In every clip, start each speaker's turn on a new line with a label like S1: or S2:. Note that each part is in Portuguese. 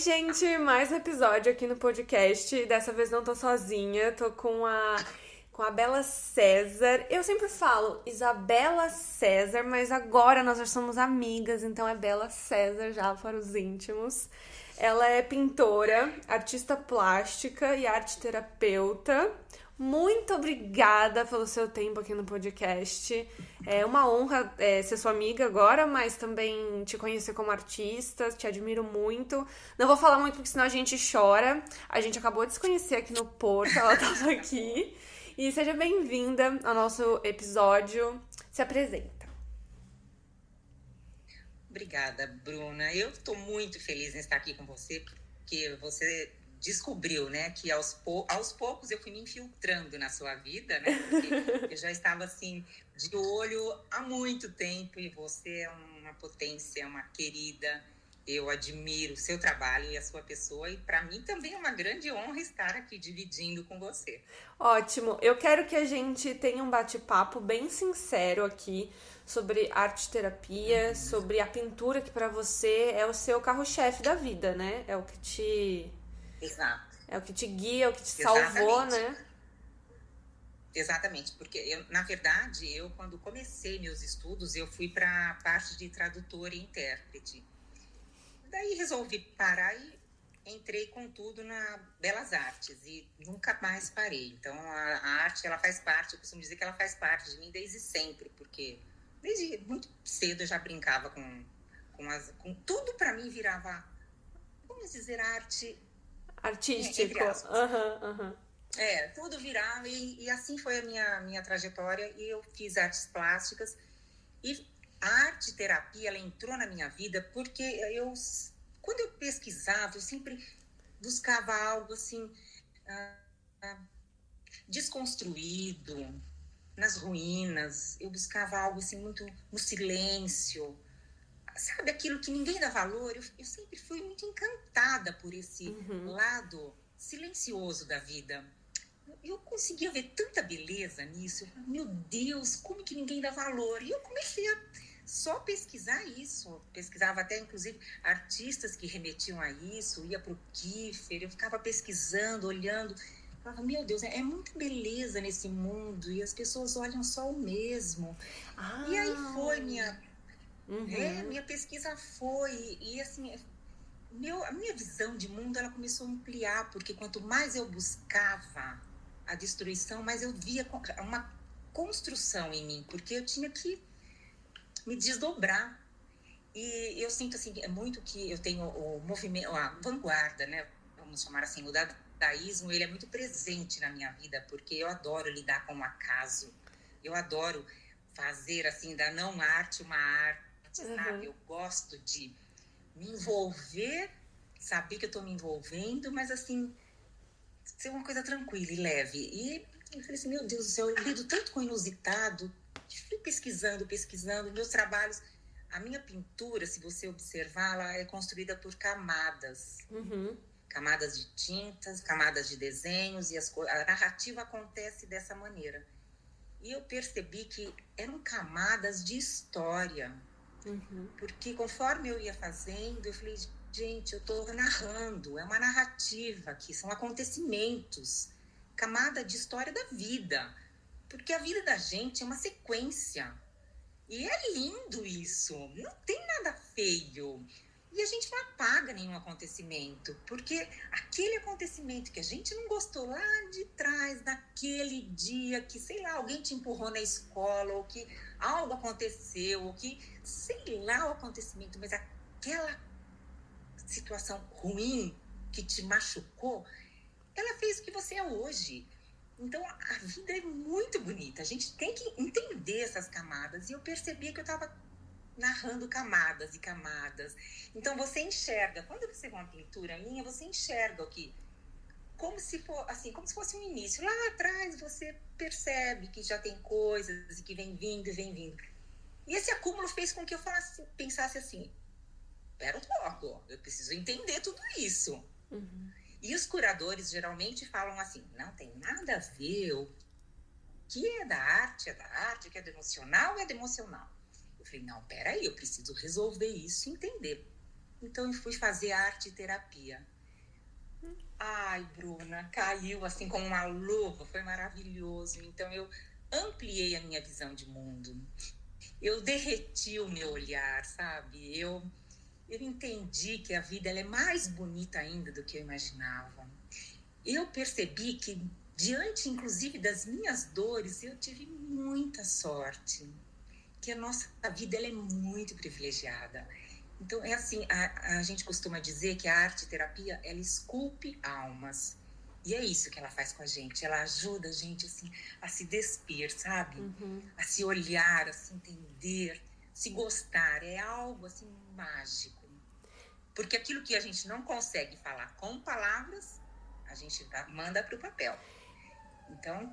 S1: gente, mais um episódio aqui no podcast. Dessa vez não tô sozinha, tô com a Bela César. Eu sempre falo Isabela César, mas agora nós já somos amigas, então é Bela César já para os íntimos. Ela é pintora, artista plástica e arte terapeuta. Muito obrigada pelo seu tempo aqui no podcast. É uma honra ser sua amiga agora, mas também te conhecer como artista. Te admiro muito. Não vou falar muito porque senão a gente chora. A gente acabou de se conhecer aqui no Porto, ela tava aqui. E seja bem-vinda ao nosso episódio. Se apresenta.
S2: Obrigada, Bruna. Eu estou muito feliz em estar aqui com você, porque você descobriu, né, que aos poucos eu fui me infiltrando na sua vida, né, porque eu já estava, assim, de olho há muito tempo e você é uma potência, uma querida. Eu admiro o seu trabalho e a sua pessoa e para mim também é uma grande honra estar aqui dividindo com você.
S1: Ótimo. Eu quero que a gente tenha um bate-papo bem sincero aqui sobre arte terapia, sobre a pintura que pra você é o seu carro-chefe da vida, né?
S2: Exato.
S1: É o que te guia, é o que te salvou,
S2: Exatamente.
S1: né?
S2: Exatamente, porque na verdade, eu quando comecei meus estudos, eu fui para a parte de tradutor e intérprete. Daí resolvi parar e entrei com tudo na Belas Artes e nunca mais parei. Então a arte, ela faz parte, eu costumo dizer que ela faz parte de mim desde sempre, porque desde muito cedo eu já brincava com tudo. Para mim virava, vamos dizer, arte, entre
S1: Artístico.
S2: aspas.
S1: Aham.
S2: Tudo virava e assim foi a minha trajetória e eu fiz artes plásticas e a arte terapia, ela entrou na minha vida porque quando eu pesquisava, eu sempre buscava algo assim, desconstruído, nas ruínas, eu buscava algo assim muito no silêncio, sabe, aquilo que ninguém dá valor. Eu sempre fui muito encantada por esse lado silencioso da vida. Eu conseguia ver tanta beleza nisso. Eu falei, meu Deus, como que ninguém dá valor? E eu comecei a só pesquisar isso. Pesquisava até, inclusive, artistas que remetiam a isso. Ia para o Kiefer, eu ficava pesquisando, olhando. Eu falava, meu Deus, é muita beleza nesse mundo. E as pessoas olham só o mesmo. E aí foi minha pesquisa foi. E assim, a minha visão de mundo, ela começou a ampliar. Porque quanto mais eu buscava a destruição, mas eu via uma construção em mim, porque eu tinha que me desdobrar. E eu sinto assim, é muito que eu tenho o movimento, a vanguarda, né? Vamos chamar assim, o dadaísmo, ele é muito presente na minha vida, porque eu adoro lidar com o acaso. Eu adoro fazer assim da não arte uma arte, sabe? Eu gosto de me envolver, saber que eu estou me envolvendo, mas assim, ser uma coisa tranquila e leve. E eu falei assim, meu Deus do céu, eu lido tanto com inusitado, fui pesquisando, meus trabalhos. A minha pintura, se você observar, ela é construída por camadas. Camadas de tintas, camadas de desenhos, e a narrativa acontece dessa maneira. E eu percebi que eram camadas de história. Porque conforme eu ia fazendo, eu falei, gente, eu estou narrando, é uma narrativa aqui, são acontecimentos, camada de história da vida, porque a vida da gente é uma sequência, e é lindo isso, não tem nada feio, e a gente não apaga nenhum acontecimento, porque aquele acontecimento que a gente não gostou lá de trás, naquele dia que, sei lá, alguém te empurrou na escola, ou que algo aconteceu, ou que, sei lá, o acontecimento, mas aquela situação ruim que te machucou, ela fez o que você é hoje. Então a vida é muito bonita, a gente tem que entender essas camadas. E eu percebi que eu estava narrando camadas e camadas. Então você enxerga, quando você vê uma pintura minha, você enxerga aqui como se fosse um início. Lá atrás você percebe que já tem coisas e que vem vindo. E esse acúmulo fez com que eu pensasse assim, pera um pouco, eu preciso entender tudo isso. E os curadores geralmente falam assim, não tem nada a ver, o que é da arte, o que é do emocional, é do emocional. Eu falei, não, peraí, eu preciso resolver isso e entender. Então eu fui fazer arte terapia. Ai, Bruna, caiu assim como uma luva, foi maravilhoso. Então eu ampliei a minha visão de mundo. Eu derreti o meu olhar, sabe? Eu entendi que a vida ela é mais bonita ainda do que eu imaginava. Eu percebi que, diante inclusive das minhas dores, eu tive muita sorte. Que a nossa vida ela é muito privilegiada. Então, é assim, a gente costuma dizer que a arte-terapia, ela esculpe almas. E é isso que ela faz com a gente. Ela ajuda a gente, assim, a se despir, sabe? A se olhar, a se entender, se gostar. É algo, assim, mágico. Porque aquilo que a gente não consegue falar com palavras, a gente manda para o papel. Então,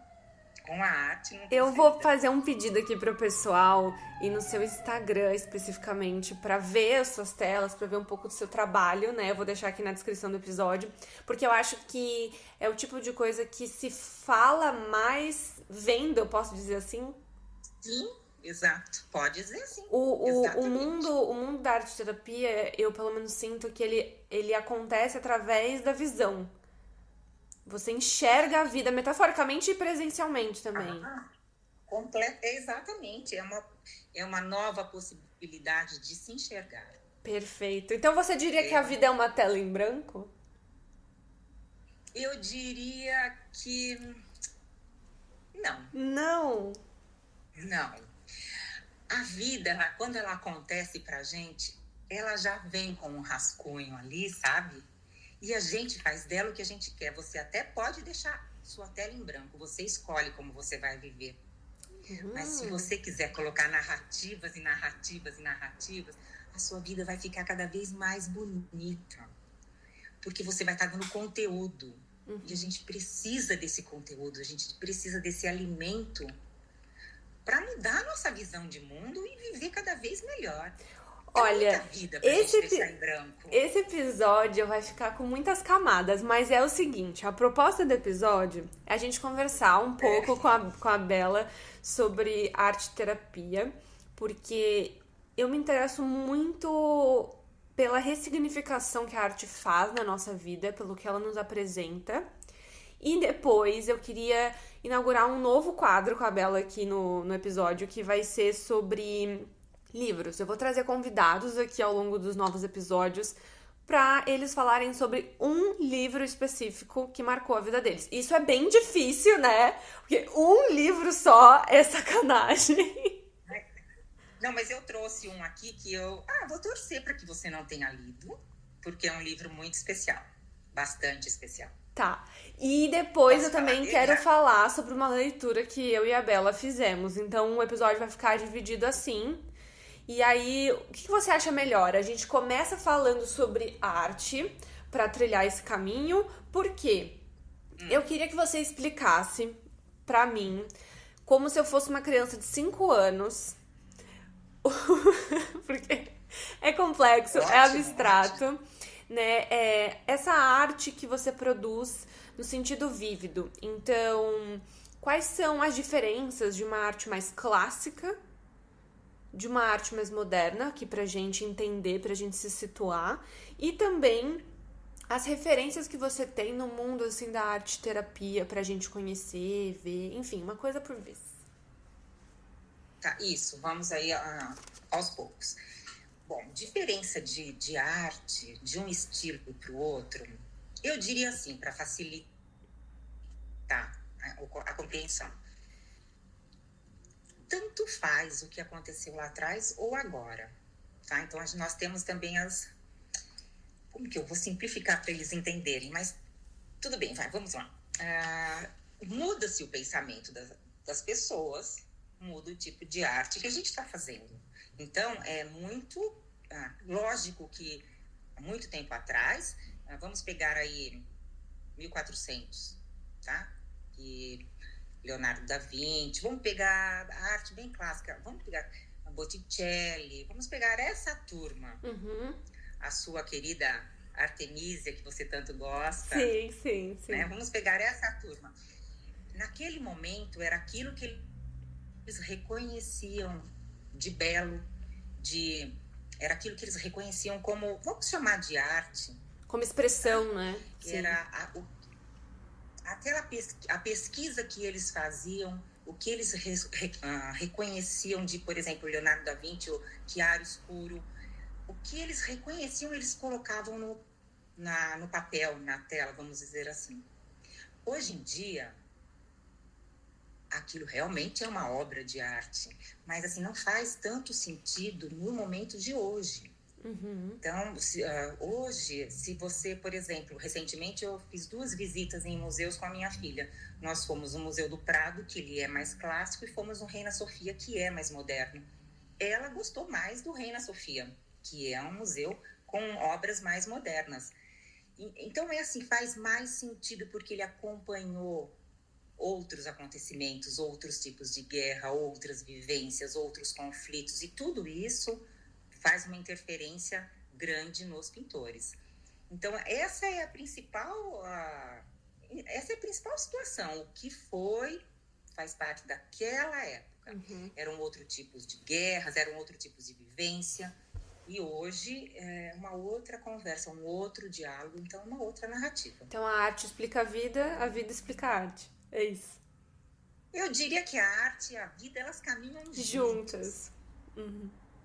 S2: com a arte...
S1: Eu vou fazer um pedido aqui pro pessoal ir no seu Instagram especificamente pra ver as suas telas, pra ver um pouco do seu trabalho, né? Eu vou deixar aqui na descrição do episódio, porque eu acho que é o tipo de coisa que se fala mais vendo, eu posso dizer assim?
S2: Sim, exato. Pode dizer assim.
S1: O mundo da arte-terapia, eu pelo menos sinto que ele acontece através da visão. Você enxerga a vida metaforicamente e presencialmente também.
S2: Exatamente. É uma nova possibilidade de se enxergar.
S1: Perfeito. Então você diria que a vida é uma tela em branco?
S2: Eu diria que não.
S1: Não.
S2: Não. A vida, quando ela acontece pra gente, ela já vem com um rascunho ali, sabe? E a gente faz dela o que a gente quer. Você até pode deixar sua tela em branco. Você escolhe como você vai viver. Mas se você quiser colocar narrativas e narrativas e narrativas, a sua vida vai ficar cada vez mais bonita. Porque você vai estar dando conteúdo. E a gente precisa desse conteúdo. A gente precisa desse alimento para mudar a nossa visão de mundo e viver cada vez melhor.
S1: Olha,
S2: vida pra gente deixar em branco.
S1: Esse episódio vai ficar com muitas camadas, mas é o seguinte, a proposta do episódio é a gente conversar um pouco com a Bela sobre arte-terapia, porque eu me interesso muito pela ressignificação que a arte faz na nossa vida, pelo que ela nos apresenta. E depois eu queria inaugurar um novo quadro com a Bela aqui no episódio, que vai ser sobre livros. Eu vou trazer convidados aqui ao longo dos novos episódios para eles falarem sobre um livro específico que marcou a vida deles. Isso é bem difícil, né? Porque um livro só é sacanagem.
S2: Não, mas eu trouxe um aqui que eu vou torcer para que você não tenha lido, porque é um livro muito especial, bastante especial.
S1: Tá. E depois eu também quero falar sobre uma leitura que eu e a Bela fizemos. Então o episódio vai ficar dividido assim. E aí, o que você acha melhor? A gente começa falando sobre arte pra trilhar esse caminho, porque eu queria que você explicasse pra mim, como se eu fosse uma criança de 5 anos, porque é complexo, é abstrato, né? Essa arte que você produz no sentido vívido. Então, quais são as diferenças de uma arte mais clássica, de uma arte mais moderna, aqui pra gente entender, pra gente se situar, e também as referências que você tem no mundo, assim, da arte-terapia, pra gente conhecer, ver, enfim, uma coisa por vez.
S2: Tá, isso, vamos aí aos poucos. Bom, diferença de arte, de um estilo pro outro, eu diria assim, para facilitar a compreensão. Tanto faz o que aconteceu lá atrás ou agora, tá? Então, nós temos também como que eu vou simplificar para eles entenderem? Mas tudo bem, vamos lá. Muda-se o pensamento das pessoas, muda o tipo de arte que a gente está fazendo. Então, é muito lógico que há muito tempo atrás, vamos pegar aí 1400, tá? E Leonardo da Vinci, vamos pegar a arte bem clássica, vamos pegar a Botticelli, vamos pegar essa turma. A sua querida Artemisia, que você tanto gosta.
S1: Sim.
S2: Né? Vamos pegar essa turma. Naquele momento, era aquilo que eles reconheciam de belo, de Era aquilo que eles reconheciam como, vamos chamar de arte.
S1: Como expressão, né?
S2: Que era a pesquisa que eles faziam, o que eles reconheciam de, por exemplo, Leonardo da Vinci, o chiaroscuro, o que eles reconheciam, eles colocavam no papel, na tela, vamos dizer assim. Hoje em dia, aquilo realmente é uma obra de arte, mas assim, não faz tanto sentido no momento de hoje. Então, hoje, se você, por exemplo, recentemente eu fiz 2 visitas em museus com a minha filha. Nós fomos no Museu do Prado, que ele é mais clássico, e fomos no Reina Sofia, que é mais moderno. Ela gostou mais do Reina Sofia, que é um museu com obras mais modernas. Então, é assim, faz mais sentido porque ele acompanhou outros acontecimentos, outros tipos de guerra, outras vivências, outros conflitos, e tudo isso faz uma interferência grande nos pintores. Então, essa é a principal situação. O que faz parte daquela época. Eram outros tipos de guerras, eram outros tipos de vivência. E hoje é uma outra conversa, um outro diálogo, então uma outra narrativa.
S1: Então a arte explica a vida explica a arte. É isso.
S2: Eu diria que a arte e a vida, elas caminham
S1: juntas.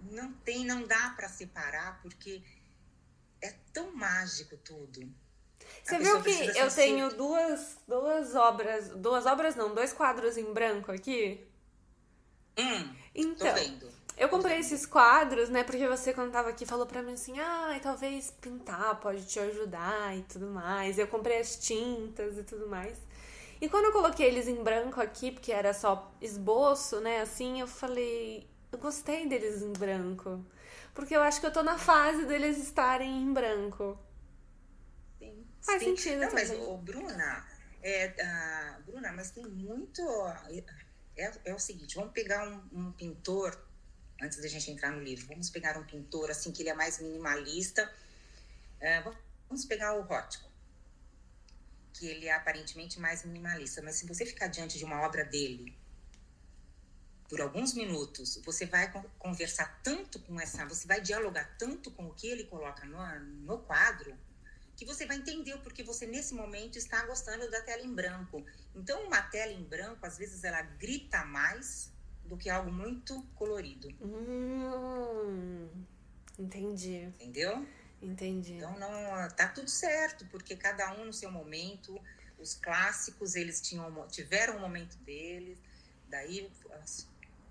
S2: Não dá para separar, porque é tão mágico tudo.
S1: Você viu que eu tenho duas obras não, 2 quadros em branco aqui? Então,
S2: tô vendo.
S1: Eu comprei esses quadros, né, porque você quando tava aqui falou pra mim assim, talvez pintar pode te ajudar e tudo mais. Eu comprei as tintas e tudo mais. E quando eu coloquei eles em branco aqui, porque era só esboço, né, assim, eu falei, eu gostei deles em branco. Porque eu acho que eu tô na fase deles estarem em branco.
S2: Sim.
S1: Faz sentido
S2: não,
S1: também.
S2: Mas, Bruna, mas tem muito... É o seguinte, vamos pegar um pintor, antes da gente entrar no livro, vamos pegar um pintor, assim, que ele é mais minimalista. Vamos pegar o Rothko, que ele é aparentemente mais minimalista, mas se você ficar diante de uma obra dele por alguns minutos, você vai conversar tanto com você vai dialogar tanto com o que ele coloca no quadro, que você vai entender o porquê você nesse momento está gostando da tela em branco. Então, uma tela em branco, às vezes, ela grita mais do que algo muito colorido.
S1: Entendi.
S2: Entendeu?
S1: Entendi.
S2: Então, tá tudo certo, porque cada um no seu momento. Os clássicos, eles tiveram um momento deles, daí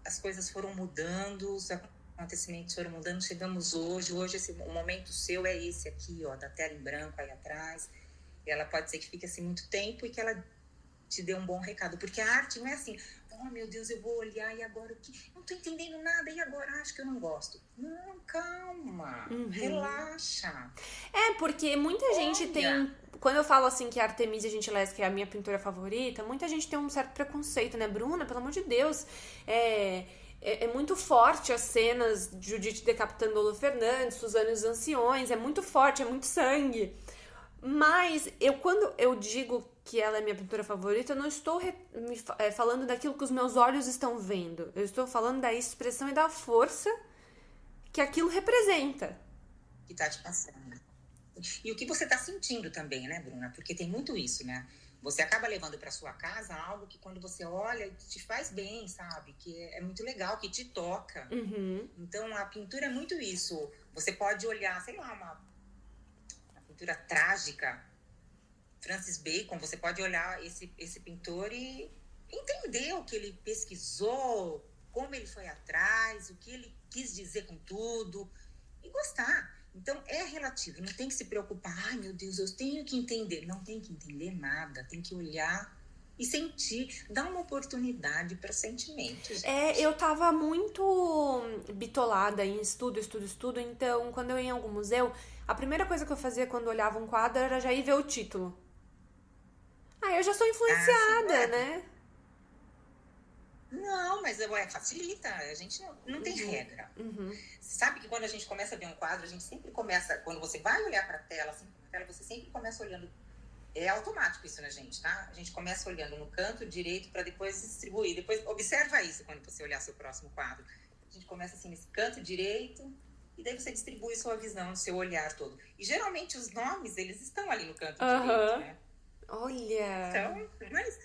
S2: as coisas foram mudando, os acontecimentos foram mudando, chegamos hoje o momento seu é esse aqui, ó, da tela em branco aí atrás. E ela pode ser que fique assim muito tempo e que ela te dê um bom recado, porque a arte não é assim, oh meu Deus, eu vou olhar e agora o que? Não tô entendendo nada e agora acho que eu não gosto. Não, calma, relaxa.
S1: Porque muita gente tem... Quando eu falo assim que a Artemisia Gentileschi é a minha pintora favorita, muita gente tem um certo preconceito, né? Bruna, pelo amor de Deus, é muito forte as cenas de Judite decapitando Lolo Fernandes, Suzane e os Anciões, é muito forte, é muito sangue. Mas quando eu digo que ela é minha pintora favorita, eu não estou falando daquilo que os meus olhos estão vendo. Eu estou falando da expressão e da força que aquilo representa.
S2: Que tá te passando. E o que você tá sentindo também, né, Bruna? Porque tem muito isso, né? Você acaba levando para sua casa algo que quando você olha te faz bem, sabe? Que é muito legal, que te toca. Então, a pintura é muito isso. Você pode olhar, sei lá, uma pintura trágica, Francis Bacon, você pode olhar esse pintor e entender o que ele pesquisou, como ele foi atrás, o que ele quis dizer com tudo, e gostar. Então, é relativo, não tem que se preocupar, ai meu Deus, eu tenho que entender. Não tem que entender nada, tem que olhar e sentir, dar uma oportunidade para sentimentos.
S1: Eu tava muito bitolada em estudo, então quando eu ia em algum museu, a primeira coisa que eu fazia quando olhava um quadro era já ir ver o título. Eu já sou influenciada, né?
S2: Não, mas facilita, a gente não tem regra. Sabe que quando a gente começa a ver um quadro, a gente sempre começa, quando você vai olhar para a tela, você sempre começa olhando, é automático isso na gente, tá? A gente começa olhando no canto direito para depois se distribuir. Depois observa isso quando você olhar seu próximo quadro. A gente começa assim nesse canto direito, e daí você distribui sua visão, seu olhar todo. E geralmente os nomes, eles estão ali no canto direito,
S1: Aham.
S2: né?
S1: Olha,
S2: Então, mas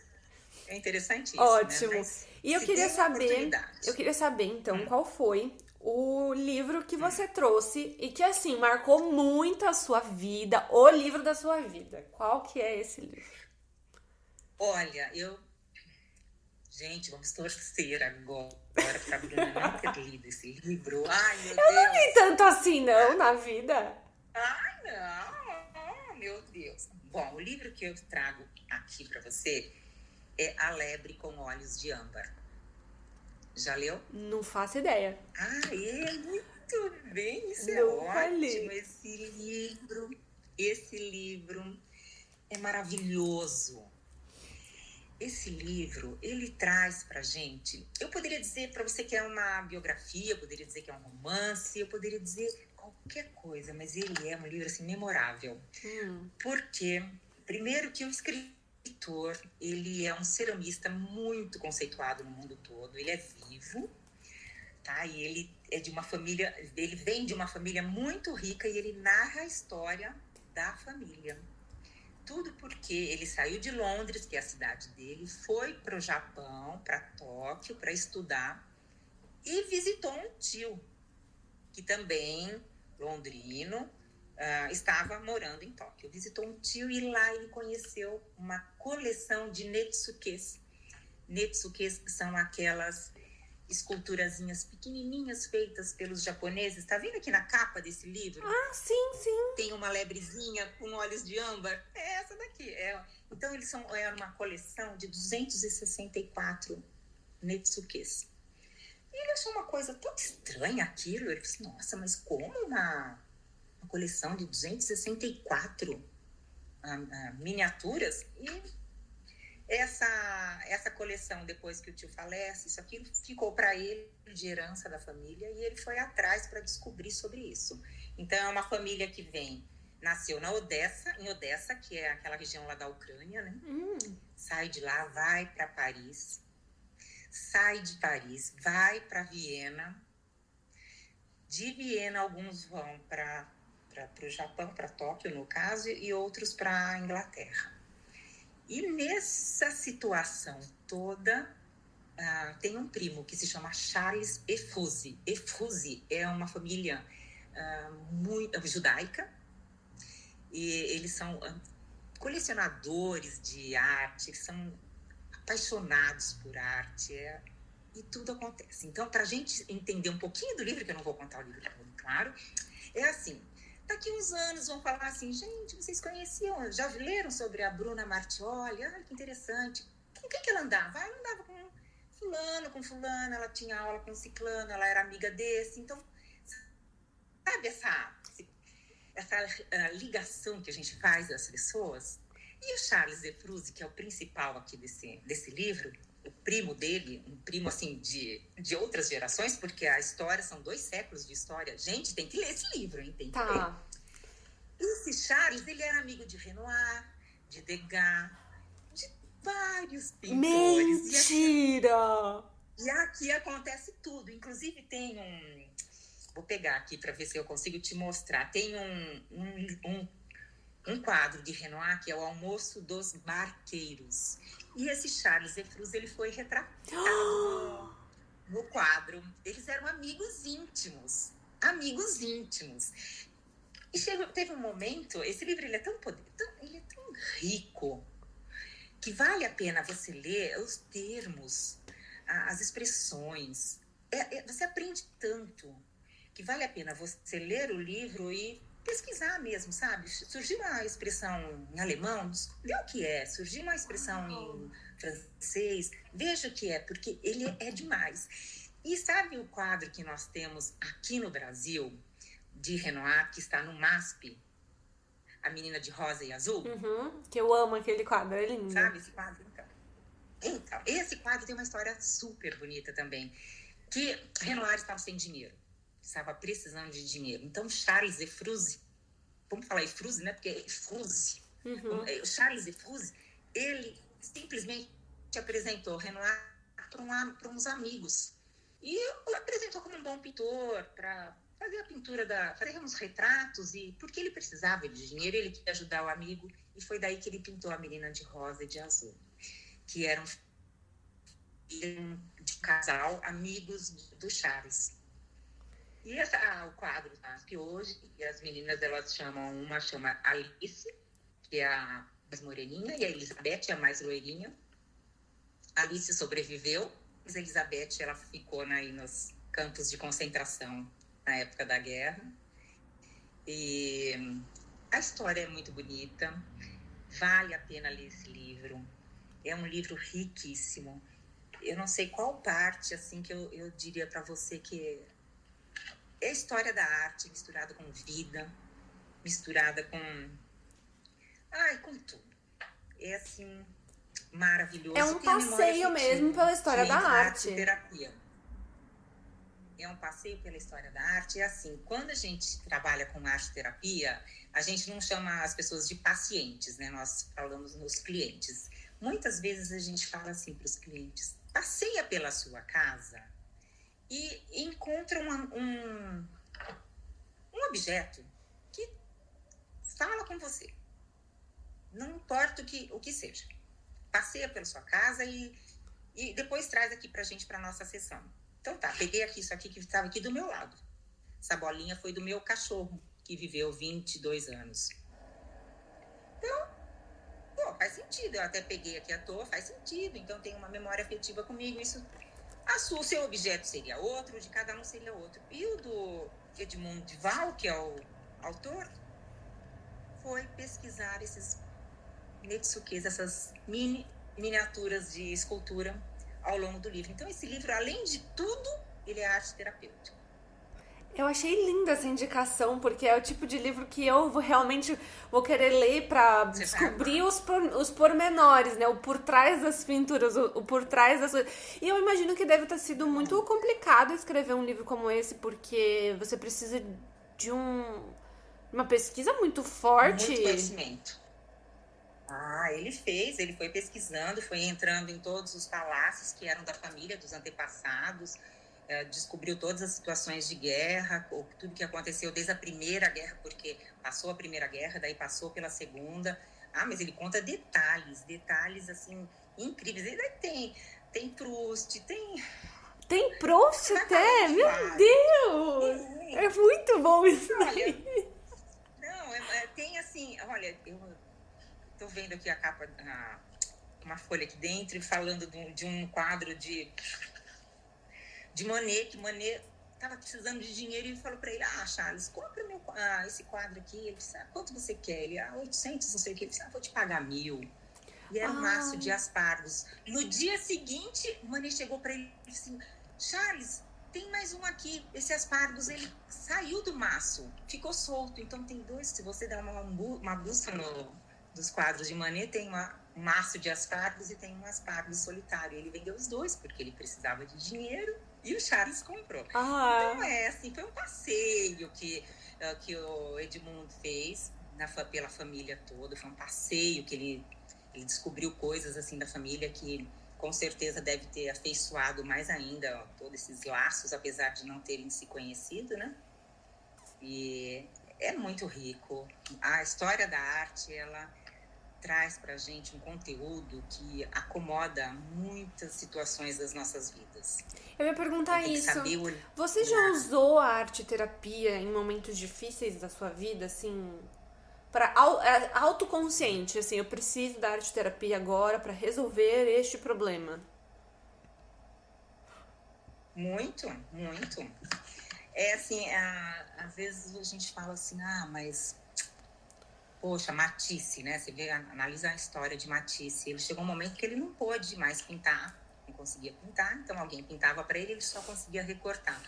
S2: é interessante isso, né?
S1: ótimo.
S2: Mas
S1: E
S2: se dê uma
S1: eu
S2: oportunidade.
S1: queria saber então
S2: Hum,
S1: qual foi o livro que
S2: hum.
S1: você trouxe e que assim marcou muito a sua vida, o livro da sua vida. Qual que é esse livro?
S2: Olha, gente, vamos torcer agora para a Bruna não ter lido esse livro. Ai, meu
S1: Nem
S2: Deus!
S1: tanto assim não na vida.
S2: Ai, não! Meu Deus! Bom, o livro que eu trago aqui para você é A Lebre com Olhos de Âmbar. Já leu?
S1: Não faço ideia.
S2: Ah, é muito bem, isso é
S1: Nunca
S2: ótimo.
S1: li.
S2: Esse livro é maravilhoso. Esse livro, ele traz pra gente, eu poderia dizer para você que é uma biografia, eu poderia dizer que é um romance, eu poderia dizer qualquer coisa, mas ele é um livro assim memorável. Porque, primeiro que o escritor, ele é um ceramista muito conceituado no mundo todo, ele é vivo, tá? E ele é de uma família, ele vem de uma família muito rica e ele narra a história da família. Tudo porque ele saiu de Londres, que é a cidade dele, foi para o Japão, para Tóquio, para estudar e visitou um tio, que também, londrino, estava morando em Tóquio. Visitou um tio e lá ele conheceu uma coleção de netsukes. Netsukes são aquelas esculturazinhas pequenininhas feitas pelos japoneses. Tá vendo aqui na capa desse livro?
S1: Ah, sim, sim.
S2: Tem uma lebrezinha com olhos de âmbar. É essa daqui. Então, é uma coleção de 264 netsukes. E ele achou uma coisa tão estranha aquilo. Ele disse, nossa, mas como uma coleção de 264 miniaturas? E essa coleção, depois que o tio falece, isso aqui ficou para ele de herança da família e ele foi atrás para descobrir sobre isso. Então, é uma família que nasceu em Odessa, que é aquela região lá da Ucrânia, né? Sai de lá, vai para Paris, sai de Paris, vai para Viena. De Viena, alguns vão para o Japão, para Tóquio, no caso, e outros para a Inglaterra. E nessa situação toda, tem um primo que se chama Charles Effusi. Effusi é uma família muito judaica, e eles são colecionadores de arte, são apaixonados por arte, e tudo acontece. Então, para a gente entender um pouquinho do livro, que eu não vou contar o livro todo, claro, é assim, daqui uns anos vão falar assim, gente, vocês conheciam, já leram sobre a Bruna Martioli? Ah, que interessante. Com quem que ela andava? Ela andava com fulano, ela tinha aula com ciclano, ela era amiga desse. Então, sabe essa ligação que a gente faz das pessoas? E o Charles Efrusi, que é o principal aqui desse livro, o primo dele, um primo assim de outras gerações, porque a história são 2 séculos de história. Gente, tem que ler esse livro, hein? Tem que ler. Esse Charles, ele era amigo de Renoir, de Degas, de vários pintores.
S1: Mentira!
S2: E aqui acontece tudo. Inclusive tem vou pegar aqui para ver se eu consigo te mostrar. Tem um quadro de Renoir, que é o Almoço dos Barqueiros. E esse Charles Efrus, ele foi retratado no quadro. Eles eram amigos íntimos. Amigos íntimos. E teve um momento, esse livro ele é tão rico, que vale a pena você ler os termos, as expressões. Você aprende tanto que vale a pena você ler o livro e pesquisar mesmo, sabe? Surgiu uma expressão em alemão, vê o que é. Surgiu uma expressão em francês, veja o que é, porque ele é demais. E sabe o quadro que nós temos aqui no Brasil, de Renoir, que está no MASP, A Menina de Rosa e Azul?
S1: Que eu amo aquele quadro, é lindo.
S2: Sabe esse quadro? Então, esse quadro tem uma história super bonita também, que Renoir estava sem dinheiro. Estava precisando de dinheiro. Então, Charles Efrus, vamos falar Efrus, né? Porque é Efrus. Charles Efrus, ele simplesmente apresentou Renoir para uns amigos. E o apresentou como um bom pintor, para fazer a pintura, fazer uns retratos, e porque ele precisava de dinheiro, ele queria ajudar o amigo, e foi daí que ele pintou a menina de rosa e de azul, que eram de um casal, amigos do Charles. E o quadro tá aqui hoje, e as meninas, elas uma chama Alice, que é a mais moreninha, e a Elizabeth é a mais loirinha. A Alice sobreviveu, mas a Elizabeth, ela ficou nos campos de concentração na época da guerra. E a história é muito bonita, vale a pena ler esse livro. É um livro riquíssimo. Eu não sei qual parte, assim, que eu diria para você que é a história da arte misturada com vida, misturada com tudo. É, assim, maravilhoso.
S1: É um passeio mesmo pela história da arte.
S2: Terapia. É um passeio pela história da arte. E assim, quando a gente trabalha com arte-terapia, a gente não chama as pessoas de pacientes, né? Nós falamos nos clientes. Muitas vezes a gente fala assim para os clientes: passeia pela sua casa e encontra um objeto que fala com você. Não importa o que seja. Passeia pela sua casa e depois traz aqui pra gente, pra nossa sessão. Então tá, peguei aqui isso aqui que estava aqui do meu lado. Essa bolinha foi do meu cachorro, que viveu 22 anos. Então, faz sentido. Eu até peguei aqui à toa, faz sentido. Então tem uma memória afetiva comigo. Isso, o seu objeto seria outro, o de cada um seria outro. E o do Edmund de Waal, que é o autor, foi pesquisar esses metsukes, essas miniaturas de escultura ao longo do livro. Então, esse livro, além de tudo, ele é arte terapêutica.
S1: Eu achei linda essa indicação, porque é o tipo de livro que eu realmente vou querer ler pra descobrir os pormenores, né? O por trás das pinturas, o por trás das coisas. E eu imagino que deve ter sido muito complicado escrever um livro como esse, porque você precisa de uma pesquisa muito forte.
S2: Muito conhecimento. Ele foi pesquisando, foi entrando em todos os palácios que eram da família, dos antepassados, descobriu todas as situações de guerra, tudo que aconteceu desde a Primeira Guerra, porque passou a Primeira Guerra, daí passou pela Segunda. Mas ele conta detalhes assim, incríveis. E daí tem Proust,
S1: Tem Proust até? Meu Deus! É muito bom isso.
S2: Olha, tem assim, olha, eu tô vendo aqui a capa, uma folha aqui dentro, falando de um quadro de Monet, que Monet estava precisando de dinheiro, e falou para ele: Charles, compra esse quadro aqui. Ele disse: quanto você quer? Ele: 800, não sei o que. Ele disse: vou te pagar 1.000. E era um maço de aspargos. No dia seguinte, Monet chegou para ele e disse assim: Charles, tem mais um aqui. Esse aspargos, ele saiu do maço, ficou solto. Então tem dois. Se você der uma busca dos quadros de Manet, tem um maço de aspargos e tem um aspargos solitário. Ele vendeu os dois porque ele precisava de dinheiro e o Charles comprou. Então foi um passeio que o Edmund fez pela família toda. Foi um passeio que ele descobriu coisas assim da família que com certeza deve ter afeiçoado mais ainda todos esses laços, apesar de não terem se conhecido, né? E é muito rico. A história da arte, ela traz pra gente um conteúdo que acomoda muitas situações das nossas vidas.
S1: Eu ia perguntar isso. Você já usou a arte-terapia em momentos difíceis da sua vida, assim, para autoconsciente, assim, eu preciso da arte-terapia agora para resolver este problema?
S2: Muito, muito. É assim, às vezes a gente fala assim: mas poxa, Matisse, né? Você analisa a história de Matisse. Ele chegou um momento que ele não pôde mais pintar, não conseguia pintar, então alguém pintava para ele só conseguia recortar.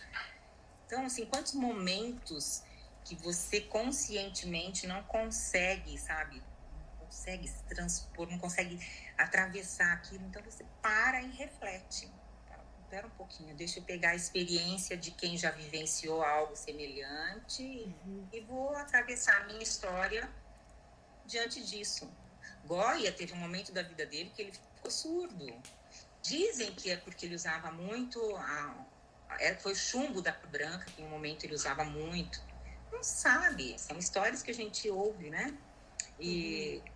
S2: Então, assim, quantos momentos que você conscientemente não consegue, sabe? Não consegue se transpor, não consegue atravessar aquilo. Então, você para e reflete. Espera um pouquinho, deixa eu pegar a experiência de quem já vivenciou algo semelhante e vou atravessar a minha história diante disso. Goya teve um momento da vida dele que ele ficou surdo. Dizem que é porque ele usava muito Foi o chumbo da cor branca, que em um momento ele usava muito. Não sabe, são histórias que a gente ouve, né?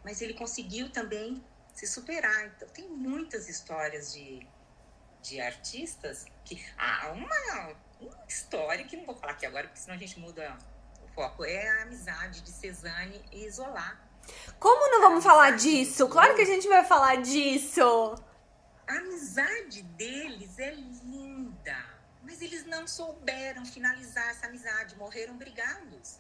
S2: Mas ele conseguiu também se superar. Então, tem muitas histórias de artistas que... uma história que não vou falar aqui agora, porque senão a gente muda o foco. É a amizade de Cezanne e Zola.
S1: Como não vamos falar disso? Claro que a gente vai falar disso!
S2: A amizade deles é linda, mas eles não souberam finalizar essa amizade, morreram brigados.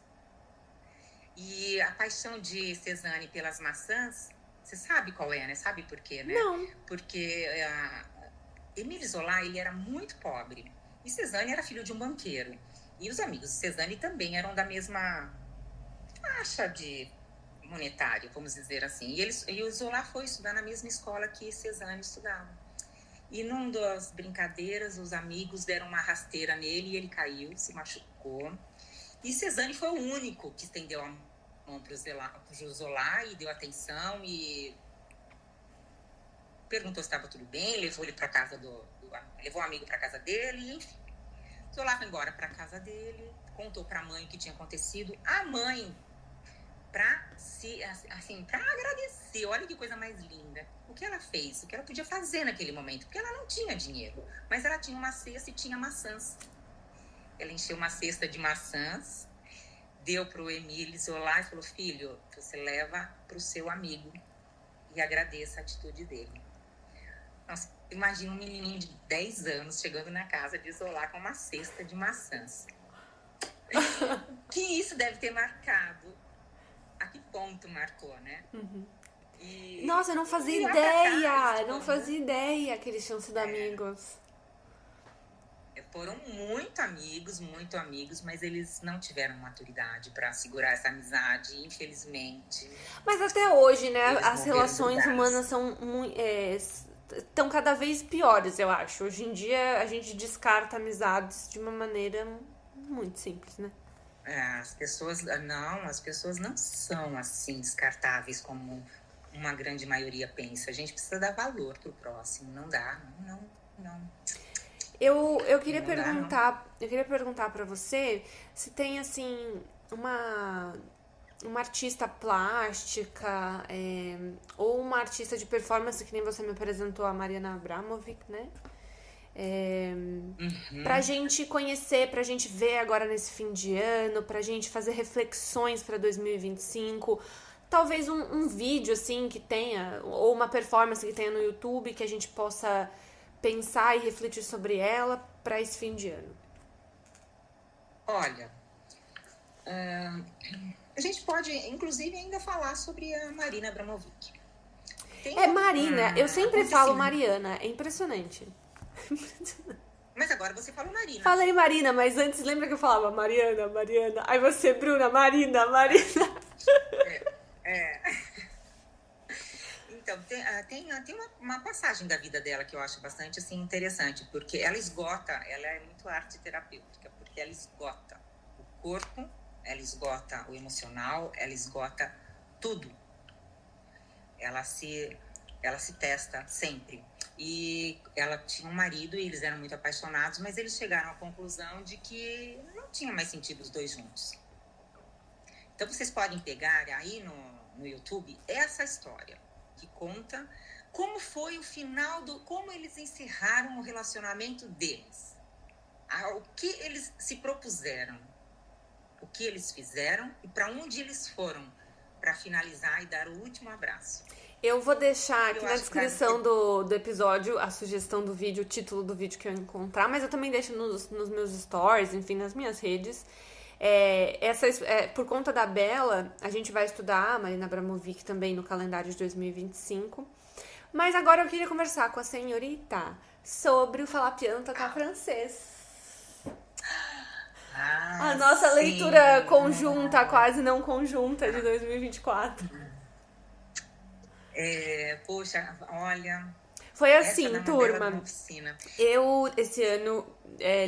S2: E a paixão de Cezanne pelas maçãs, você sabe qual é, né? Sabe por quê, né?
S1: Não.
S2: Porque Émile Zola, ele era muito pobre. E Cezanne era filho de um banqueiro. E os amigos de Cezanne também eram da mesma faixa de monetário, vamos dizer assim. E o Zola foi estudar na mesma escola que Cezanne estudava. E num das brincadeiras, os amigos deram uma rasteira nele e ele caiu, se machucou. E Cezanne foi o único que estendeu a mão para o Zola e deu atenção e perguntou se estava tudo bem, levou ele para casa levou o amigo para casa dele, enfim. Zola foi embora para casa dele, contou para a mãe o que tinha acontecido. A mãe, para agradecer, olha que coisa mais linda, o que ela fez, o que ela podia fazer naquele momento, porque ela não tinha dinheiro, mas ela tinha uma cesta e tinha maçãs. Ela encheu uma cesta de maçãs, deu para o Émile Zola e falou: filho, você leva para o seu amigo e agradeça a atitude dele. Nossa, imagina um menininho de 10 anos chegando na casa de Zola com uma cesta de maçãs. Que isso deve ter marcado. A que ponto marcou, né?
S1: Uhum. Nossa, eu não fazia ideia! Não fazia ideia que eles tinham sido amigos.
S2: Foram muito amigos, mas eles não tiveram maturidade para segurar essa amizade, infelizmente.
S1: Mas até hoje, né, as relações humanas são estão cada vez piores, eu acho. Hoje em dia a gente descarta amizades de uma maneira muito simples, né?
S2: As pessoas não são assim descartáveis como uma grande maioria pensa. A gente precisa dar valor pro próximo, não dá, não.
S1: Eu queria perguntar para você se tem assim uma artista plástica ou uma artista de performance, que nem você me apresentou, a Mariana Abramovic, né? Pra gente conhecer, pra gente ver agora nesse fim de ano, pra gente fazer reflexões pra 2025, talvez um vídeo assim que tenha, ou uma performance que tenha no YouTube, que a gente possa pensar e refletir sobre ela pra esse fim de ano.
S2: Olha, a gente pode inclusive ainda falar sobre a Marina Abramovic.
S1: Marina, eu sempre falo Mariana, é impressionante.
S2: Mas agora você falou Marina.
S1: Falei Marina, mas antes lembra que eu falava Mariana? Aí você, Bruna, Marina.
S2: Então, tem uma passagem da vida dela que eu acho bastante assim, interessante, porque ela é muito arte terapêutica, porque ela esgota o corpo, ela esgota o emocional, ela esgota tudo. Ela se testa sempre. E ela tinha um marido e eles eram muito apaixonados, mas eles chegaram à conclusão de que não tinha mais sentido os dois juntos. Então vocês podem pegar aí no YouTube essa história que conta como foi o final como eles encerraram o relacionamento deles, o que eles se propuseram, o que eles fizeram e para onde eles foram para finalizar e dar o último abraço.
S1: Eu vou deixar aqui na descrição do episódio a sugestão do vídeo, o título do vídeo que eu encontrar, mas eu também deixo nos meus stories, enfim, nas minhas redes. Por conta da Bela, a gente vai estudar a Marina Abramovic também no calendário de 2025. Mas agora eu queria conversar com a senhorita sobre o Falar Piano Tocar Francês. A nossa leitura conjunta, quase não conjunta, de 2024.
S2: Poxa, olha...
S1: Foi
S2: Essa dá
S1: assim,
S2: uma bela de uma
S1: turma.
S2: oficina.
S1: Eu, esse ano,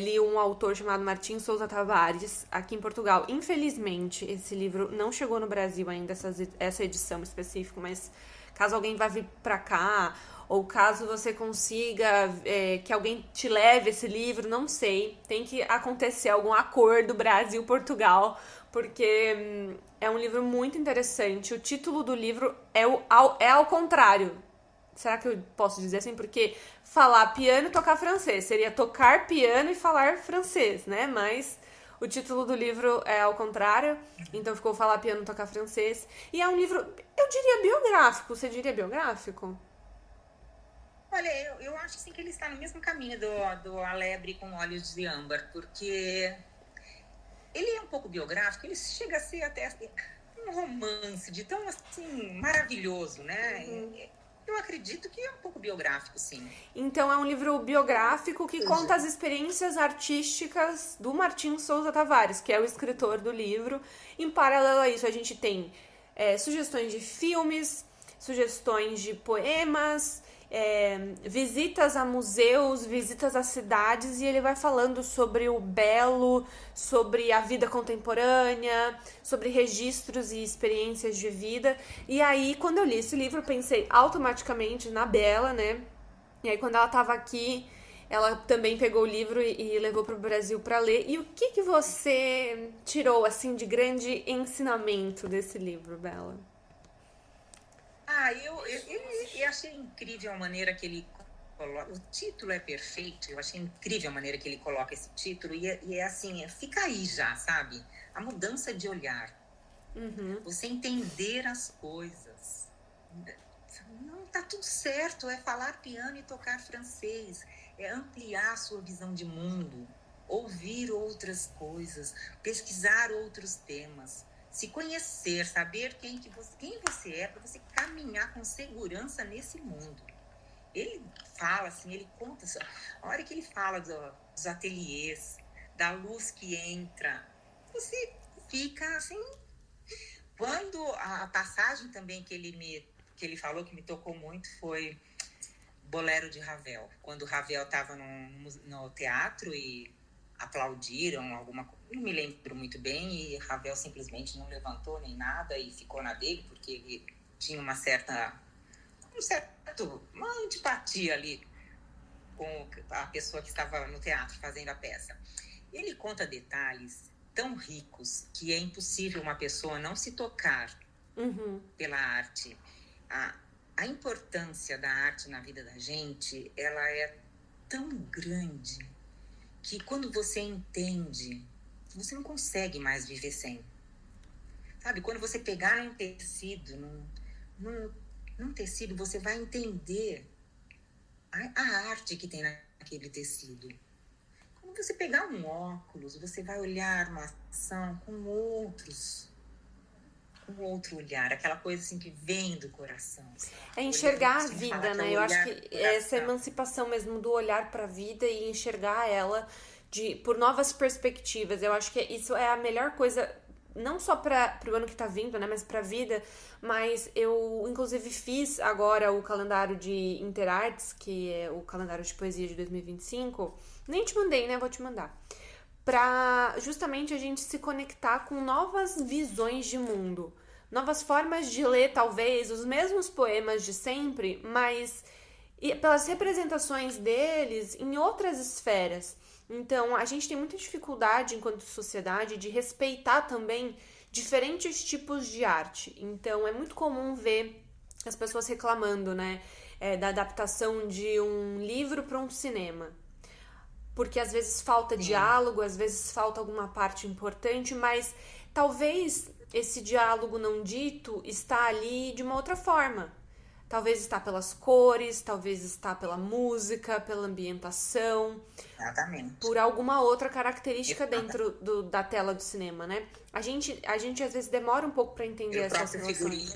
S1: li um autor chamado Martim Souza Tavares, aqui em Portugal. Infelizmente, esse livro não chegou no Brasil ainda, essa edição específica, mas caso alguém vá vir pra cá, ou caso você consiga que alguém te leve esse livro, não sei. Tem que acontecer algum acordo Brasil-Portugal, porque é um livro muito interessante. O título do livro é ao contrário. Será que eu posso dizer assim? Porque falar piano e tocar francês seria tocar piano e falar francês, né? Mas o título do livro é ao contrário, então ficou falar piano e tocar francês. E é um livro, eu diria biográfico. Você diria biográfico?
S2: Olha, eu acho assim, que ele está no mesmo caminho do Alegre com Olhos de Âmbar, porque ele é um pouco biográfico, ele chega a ser até assim, um romance de tão assim maravilhoso, né? Eu acredito que é um pouco biográfico, sim.
S1: Então é um livro biográfico que conta as experiências artísticas do Martim Souza Tavares, que é o escritor do livro. Em paralelo a isso, a gente tem sugestões de filmes, sugestões de poemas, visitas a museus, visitas a cidades, e ele vai falando sobre o belo, sobre a vida contemporânea, sobre registros e experiências de vida. E aí, quando eu li esse livro, eu pensei automaticamente na Bela, né? E aí, quando ela tava aqui, ela também pegou o livro e levou pro Brasil para ler. E o que você tirou, assim, de grande ensinamento desse livro, Bela?
S2: Eu achei incrível a maneira que ele coloca. O título é perfeito, eu achei incrível a maneira que ele coloca esse título. E é assim, fica aí já, sabe? A mudança de olhar. Você entender as coisas. Não, tá tudo certo, é falar piano e tocar francês. É ampliar a sua visão de mundo. Ouvir outras coisas. Pesquisar outros temas. Se conhecer, saber quem você é, para você caminhar com segurança nesse mundo. Ele fala assim, ele conta, a hora que ele fala dos ateliês, da luz que entra, você fica assim. Quando a passagem também que ele falou que me tocou muito foi Bolero de Ravel. Quando Ravel estava no teatro e aplaudiram alguma coisa, não me lembro muito bem, e Ravel simplesmente não levantou nem nada e ficou na dele, porque ele tinha uma antipatia ali com a pessoa que estava no teatro fazendo a peça. Ele conta detalhes tão ricos que é impossível uma pessoa não se tocar pela arte. A importância da arte na vida da gente, ela é tão grande que quando você entende, você não consegue mais viver sem. Sabe, quando você pegar um tecido, num tecido, você vai entender a arte que tem naquele tecido. Quando você pegar um óculos, você vai olhar uma ação com outro olhar, aquela coisa assim que vem do coração.
S1: É enxergar a vida, né? Eu acho que essa emancipação mesmo do olhar para a vida e enxergar ela por novas perspectivas. Eu acho que isso é a melhor coisa, não só para o ano que tá vindo, né? Mas para a vida. Mas eu, inclusive, fiz agora o calendário de Interartes, que é o calendário de poesia de 2025. Nem te mandei, né? Vou te mandar. Pra justamente a gente se conectar com novas visões de mundo. Novas formas de ler, talvez, os mesmos poemas de sempre, mas pelas representações deles em outras esferas. Então, a gente tem muita dificuldade, enquanto sociedade, de respeitar também diferentes tipos de arte. Então, é muito comum ver as pessoas reclamando, né, da adaptação de um livro para um cinema. Porque às vezes falta diálogo, às vezes falta alguma parte importante, mas talvez esse diálogo não dito está ali de uma outra forma. Talvez está pelas cores, talvez está pela música, pela ambientação.
S2: Exatamente.
S1: Por alguma outra característica dentro da tela do cinema, né? A gente às vezes demora um pouco para entender essas relações.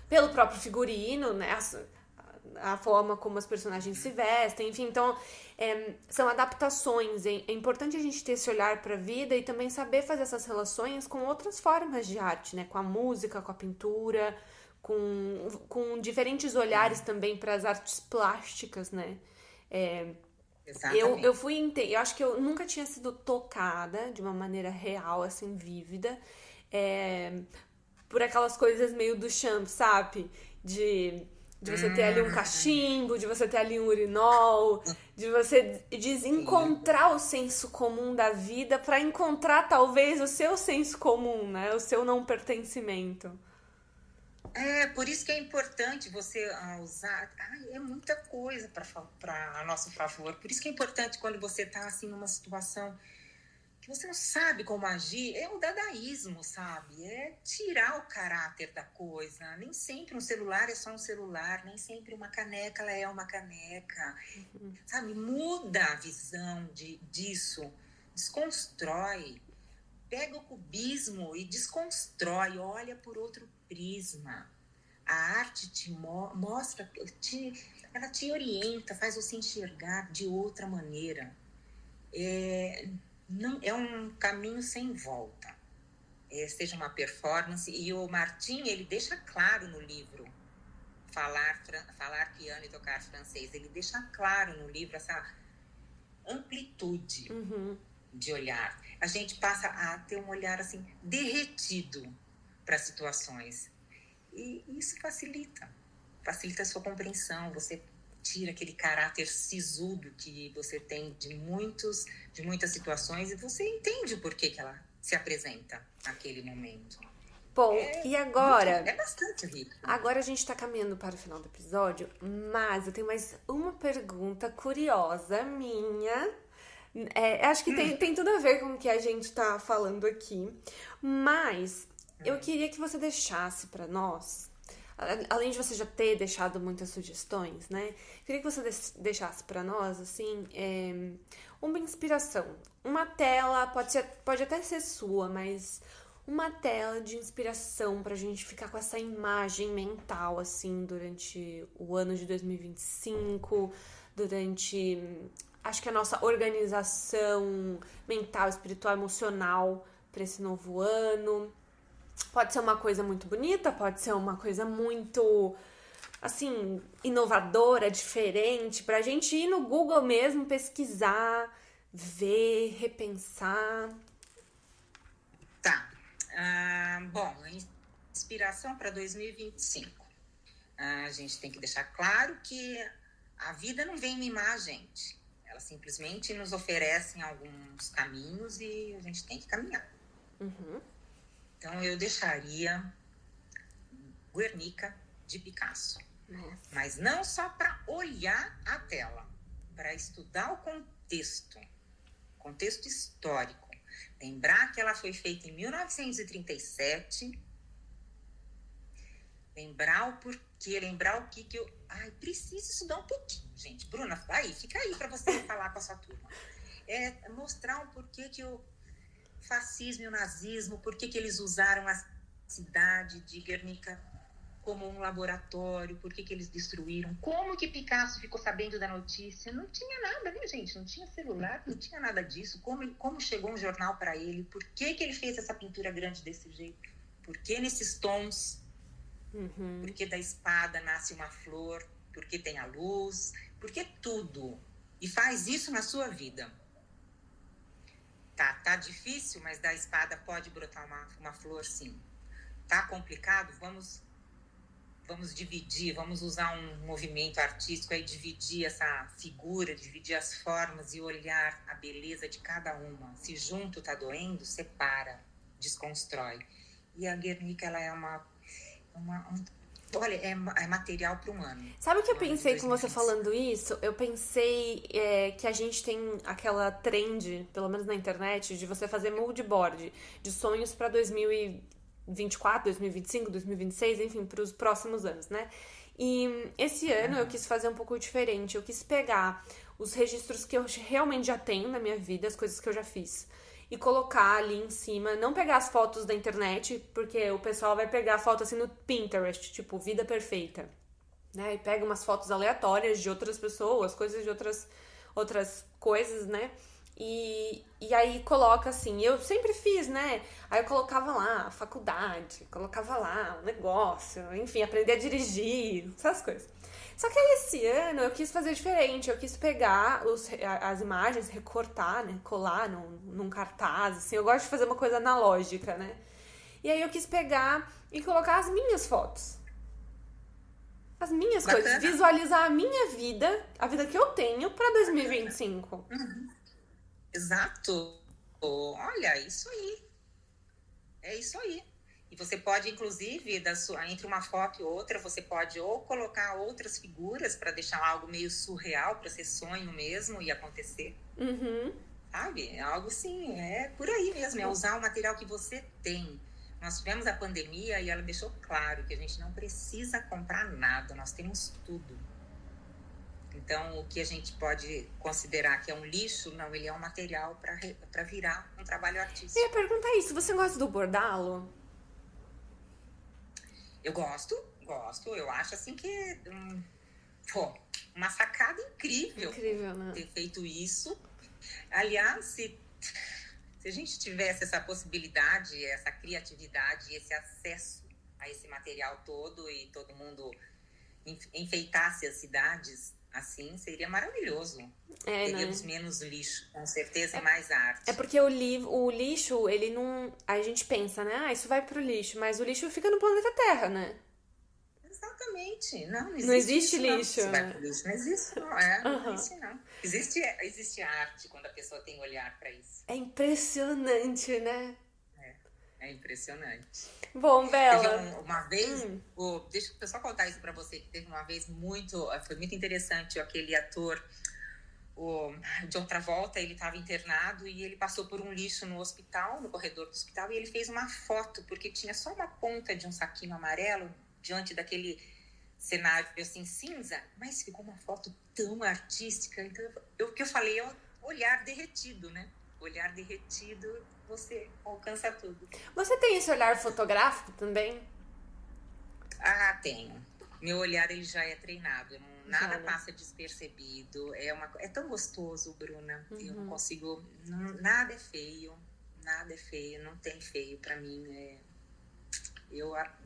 S1: Pelo próprio figurino, né? A forma como as personagens se vestem, enfim, então são adaptações. É importante a gente ter esse olhar para a vida e também saber fazer essas relações com outras formas de arte, né? Com a música, com a pintura, com diferentes olhares também para as artes plásticas, né?
S2: Exatamente.
S1: Eu acho que eu nunca tinha sido tocada de uma maneira real, assim, vívida, por aquelas coisas meio do champ, sabe? De você ter ali um cachimbo, de você ter ali um urinol, de você desencontrar o senso comum da vida pra encontrar talvez o seu senso comum, né? O seu não pertencimento.
S2: Por isso que é importante você usar. Ai, é muita coisa para nosso favor. Por isso que é importante quando você está assim numa situação que você não sabe como agir, é o dadaísmo, sabe? É tirar o caráter da coisa. Nem sempre um celular é só um celular, nem sempre uma caneca ela é uma caneca. Sabe? Muda a visão disso, desconstrói. Pega o cubismo e desconstrói, olha por outro prisma. A arte te mostra, ela te orienta, faz você enxergar de outra maneira. Não, é um caminho sem volta. Seja uma performance, e o Martin, ele deixa claro no livro, falar piano e tocar francês, ele deixa claro no livro essa amplitude de olhar. A gente passa a ter um olhar assim derretido para situações, e isso facilita a sua compreensão. Você tira aquele caráter sisudo que você tem de muitas situações, e você entende o porquê que ela se apresenta naquele momento.
S1: Bom, e agora?
S2: É bastante rico.
S1: Agora a gente tá caminhando para o final do episódio, mas eu tenho mais uma pergunta curiosa minha. Acho que tem tudo a ver com o que a gente tá falando aqui, mas eu queria que você deixasse para nós, além de você já ter deixado muitas sugestões, né? Eu queria que você deixasse para nós, assim, uma inspiração. Uma tela, pode até ser sua, mas uma tela de inspiração pra gente ficar com essa imagem mental, assim, durante o ano de 2025, durante, acho que a nossa organização mental, espiritual, emocional pra esse novo ano. Pode ser uma coisa muito bonita, pode ser uma coisa muito, assim, inovadora, diferente, pra gente ir no Google mesmo, pesquisar, ver, repensar.
S2: Tá. Bom, inspiração para 2025. A gente tem que deixar claro que a vida não vem mimar a gente. Ela simplesmente nos oferece alguns caminhos e a gente tem que caminhar. Então, eu deixaria Guernica, de Picasso. Mas não só para olhar a tela, para estudar o contexto histórico. Lembrar que ela foi feita em 1937. Lembrar o porquê, lembrar o que eu... preciso estudar um pouquinho, gente. Bruna, fica aí para você falar com a sua turma. Mostrar um porquê que o fascismo e o nazismo, por que eles usaram a cidade de Guernica como um laboratório, por que eles destruíram, como que Picasso ficou sabendo da notícia. Não tinha nada, né, gente? Não tinha celular, não tinha nada disso. Como chegou um jornal para ele, por que ele fez essa pintura grande desse jeito, por que nesses tons, por que da espada nasce uma flor, por que tem a luz, por que tudo. E faz isso na sua vida. Tá difícil, mas da espada pode brotar uma flor, sim. Tá complicado? Vamos dividir, vamos usar um movimento artístico aí, dividir essa figura, dividir as formas e olhar a beleza de cada uma. Se junto tá doendo, separa, desconstrói. E a Guernica, ela é olha, é material para um ano.
S1: Sabe o que eu pensei com você falando isso? Eu pensei que a gente tem aquela trend, pelo menos na internet, de você fazer mood board de sonhos para 2024, 2025, 2026, enfim, para os próximos anos, né? E esse ano eu quis fazer um pouco diferente. Eu quis pegar os registros que eu realmente já tenho na minha vida, as coisas que eu já fiz, e colocar ali em cima, não pegar as fotos da internet, porque o pessoal vai pegar foto assim no Pinterest, tipo, vida perfeita, né? E pega umas fotos aleatórias de outras pessoas, coisas de outras coisas, né? E aí coloca assim, eu sempre fiz, né? Aí eu colocava lá a faculdade, colocava lá o negócio, enfim, aprender a dirigir, essas coisas. Só que aí esse ano eu quis fazer diferente, eu quis pegar as imagens, recortar, né? Colar num cartaz, assim, eu gosto de fazer uma coisa analógica, né? E aí eu quis pegar e colocar as minhas fotos. As minhas
S2: Bacana.
S1: coisas, visualizar a minha vida, a vida que eu tenho pra 2025.
S2: Exato. Olha, isso aí. É isso aí. E você pode, inclusive, entre uma foto e outra, você pode ou colocar outras figuras para deixar algo meio surreal, para ser sonho mesmo e acontecer. Sabe? É algo assim, é por aí mesmo. É usar o material que você tem. Nós tivemos a pandemia e ela deixou claro que a gente não precisa comprar nada, nós temos tudo. Então, o que a gente pode considerar que é um lixo, não, ele é um material para virar um trabalho artístico.
S1: Eu ia perguntar isso, você gosta do bordalo?
S2: Eu gosto. Eu acho assim que uma sacada incrível,
S1: né?
S2: Ter feito isso. Aliás, se a gente tivesse essa possibilidade, essa criatividade, esse acesso a esse material todo e todo mundo enfeitasse as cidades assim, seria maravilhoso. Teríamos menos lixo, com certeza, e mais arte.
S1: É porque o lixo, ele não... A gente pensa, né? Isso vai pro lixo, mas o lixo fica no planeta Terra, né?
S2: Exatamente. Não
S1: existe lixo.
S2: Não. Vai pro lixo, não existe, não. Não existe, não. Existe arte quando a pessoa tem olhar para isso.
S1: É impressionante, né?
S2: É impressionante.
S1: Bom, Bela.
S2: Teve uma vez, deixa eu só contar isso pra você, que teve uma vez foi muito interessante, aquele ator, o John Travolta, ele estava internado e ele passou por um lixo no hospital, no corredor do hospital, e ele fez uma foto, porque tinha só uma ponta de um saquinho amarelo diante daquele cenário assim cinza, mas ficou uma foto tão artística. Então, o que eu falei é olhar derretido, né? Olhar derretido, você alcança tudo.
S1: Você tem esse olhar fotográfico também?
S2: Ah, tenho. Meu olhar, ele já é treinado. Nada passa despercebido. É tão gostoso, Bruna. Eu não consigo... Nada é feio. Não tem feio pra mim.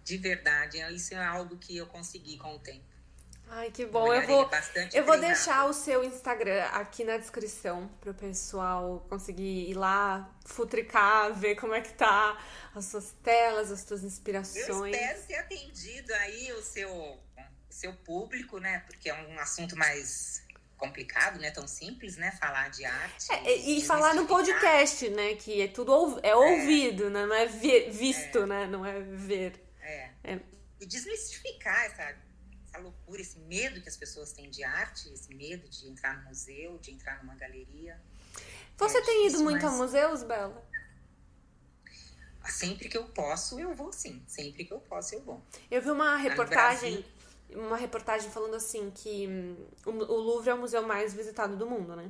S2: De verdade, isso é algo que eu consegui com o tempo.
S1: Ai, que bom. Eu vou deixar o seu Instagram aqui na descrição pro pessoal conseguir ir lá, futricar, ver como é que tá as suas telas, as suas inspirações.
S2: Eu espero ter atendido aí o seu público, né? Porque é um assunto mais complicado, né? Tão simples, né? Falar de arte.
S1: E falar no podcast, né? Que é tudo ouvido, né? Não é visto, né? Não é ver.
S2: E desmistificar essa loucura, esse medo que as pessoas têm de arte, esse medo de entrar no museu, de entrar numa galeria.
S1: Você tem ido muito a museus, Bela?
S2: Sempre que eu posso, eu vou, sim. Sempre que eu posso, eu vou.
S1: Eu vi uma reportagem falando assim que o Louvre é o museu mais visitado do mundo, né?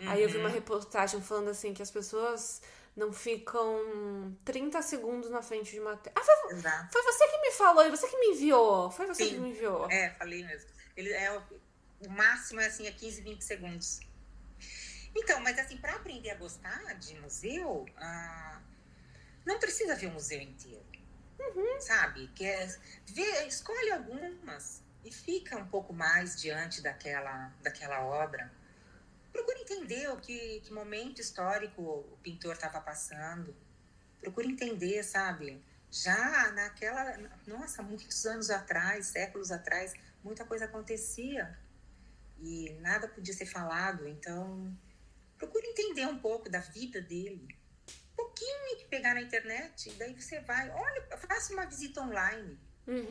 S1: Aí eu vi uma reportagem falando assim que as pessoas não ficam 30 segundos na frente de uma tela. Foi você que me falou e você que me enviou. Foi você que me enviou.
S2: Falei mesmo. O máximo é assim, 15, 20 segundos. Então, mas assim, para aprender a gostar de museu, não precisa ver o museu inteiro. Sabe? Escolhe algumas e fica um pouco mais diante daquela obra. Procure entender que momento histórico o pintor estava passando. Procure entender, sabe? Já muitos anos atrás, séculos atrás, muita coisa acontecia e nada podia ser falado. Então, procure entender um pouco da vida dele. Um pouquinho que pegar na internet, daí você vai, faça uma visita online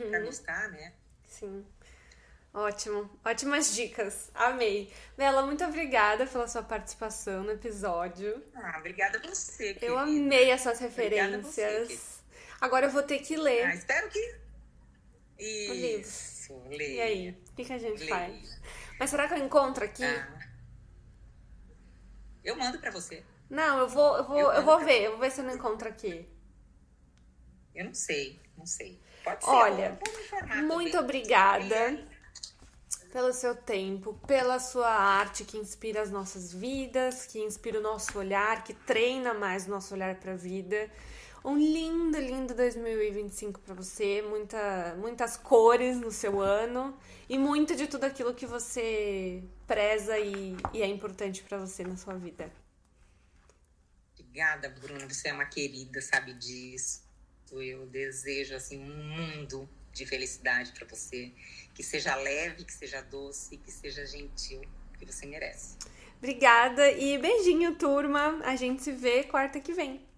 S2: para gostar, né?
S1: Sim. Ótimo, ótimas dicas, amei. Bela, muito obrigada pela sua participação no episódio.
S2: Obrigada a você, querida.
S1: Eu amei as suas referências. Agora eu vou ter que ler.
S2: Espero que... Isso, leia.
S1: E aí, o que a gente faz? Mas será que eu encontro aqui?
S2: Eu mando pra você.
S1: Não, eu vou ver se eu não encontro aqui.
S2: Eu não sei. Pode ser.
S1: Olha, muito obrigada. pelo seu tempo, pela sua arte que inspira as nossas vidas, que inspira o nosso olhar, que treina mais o nosso olhar para a vida. Um lindo, lindo 2025 para você, muitas cores no seu ano e muito de tudo aquilo que você preza e é importante para você na sua vida.
S2: Obrigada, Bruna. Você é uma querida, sabe disso. Eu desejo assim um mundo de felicidade para você, que seja leve, que seja doce, que seja gentil, que você merece.
S1: Obrigada e beijinho, turma. A gente se vê quarta que vem.